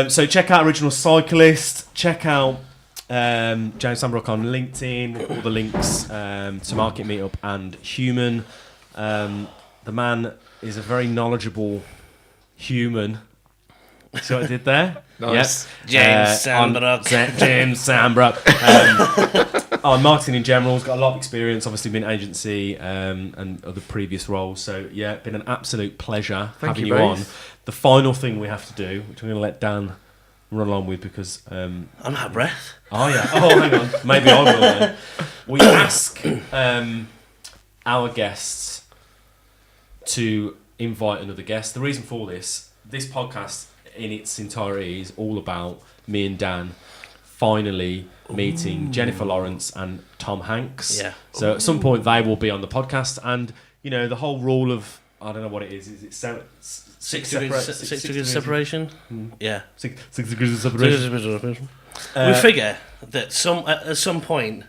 So check out Original Cyclist. Check out James Sandbrook on LinkedIn. We'll put all the links to Market Meetup and Human. The man is a very knowledgeable human. See what I did there? Nice. Yep. James Sandbrook. James Sandbrook. On marketing in general, has got a lot of experience, obviously been agency and other previous roles. So yeah, been an absolute pleasure having you on. The final thing we have to do, which I'm going to let Dan run along with because I'm out of breath. Oh yeah. Oh, hang on. Maybe I will then. We ask our guests to invite another guest. The reason for this podcast in its entirety is all about me and Dan finally meeting Jennifer Lawrence and Tom Hanks. Yeah. So at some point they will be on the podcast, and you know the whole rule of I don't know what it is. Is it 6 degrees separation? Yeah. 6 degrees of separation. We figure that at some point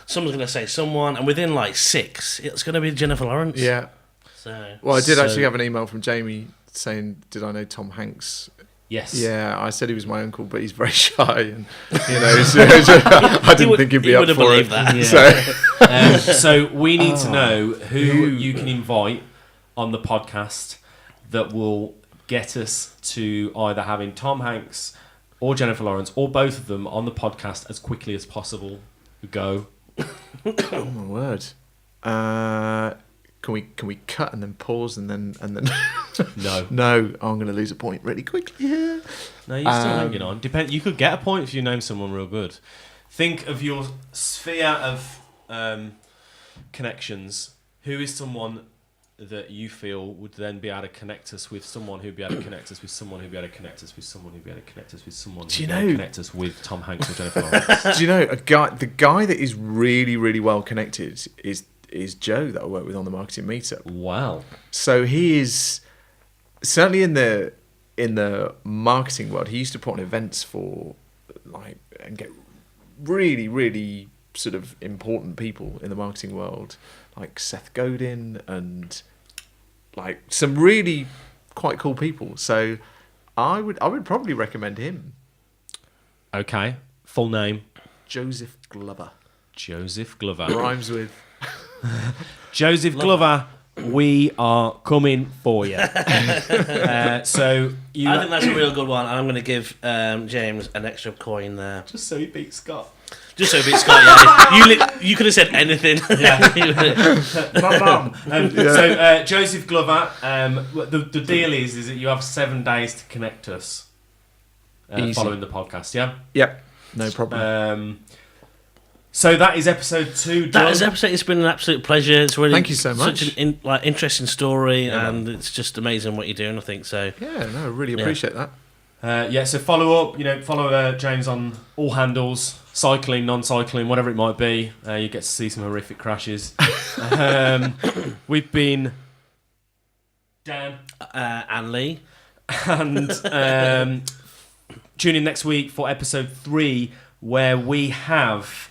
someone's going to say someone, and within like 6, it's going to be Jennifer Lawrence. Yeah. So. Well, I did actually have an email from Jamie saying, "Did I know Tom Hanks?" Yes. Yeah, I said he was my uncle, but he's very shy, and you know, I didn't think he'd be up for it. That. Yeah. So we need to know who you can invite on the podcast that will get us to either having Tom Hanks or Jennifer Lawrence or both of them on the podcast as quickly as possible. Go. Oh my word. Can we cut and then pause and then No. No, I'm going to lose a point really quickly. Yeah. No, you're still hanging on. You could get a point if you name someone real good. Think of your sphere of connections. Who is someone that you feel would then be able to connect us with someone who'd be able to connect us with someone who'd be able to connect us with someone who'd be able to connect us with someone who'd be able to connect us with Tom Hanks or Jennifer Lawrence? Do you know the guy that is really, really well connected is Joe that I work with on the marketing meetup. Wow. So he is certainly in the marketing world. He used to put on events for and get really, really sort of important people in the marketing world, like Seth Godin and like some really quite cool people. So I would probably recommend him. Okay. Full name? Joseph Glover. Joseph Glover. Rhymes with Joseph Glover. We are coming for you. So you. I think that's a real good one, and I'm going to give James an extra coin there. Just so he beats Scott. Just so he beats Scott, yeah. You could have said anything. My mum. So Joseph Glover. The deal is that you have 7 days to connect us. Following the podcast, yeah. Yep. No problem. So that is episode 2 done. That is episode. It's been an absolute pleasure. It's really Thank you so much. Such an interesting story, and it's just amazing what you're doing. I think so. Yeah, no, I really appreciate that. So follow up. Follow James on all handles, cycling, non-cycling, whatever it might be. You get to see some horrific crashes. We've been Dan and Lee, and tune in next week for episode 3, where we have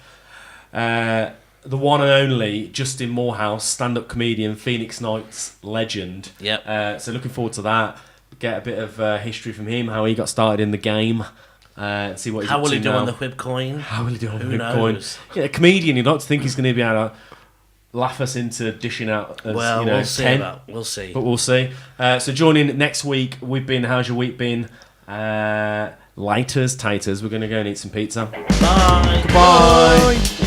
the one and only Justin Morehouse, stand-up comedian, Phoenix Nights legend. Yep. So looking forward to that. Get a bit of history from him, how he got started in the game, and see what he's how up will to he do now. on the whip coin? How will he do on the Who whip knows? coin? Yeah, a comedian. You'd like to think he's going to be able to laugh us into dishing out as, Well, we'll see 10. about. We'll see. But we'll see. So join in next week. How's your week been? Lighters, taters. We're going to go and eat some pizza. Bye. Bye.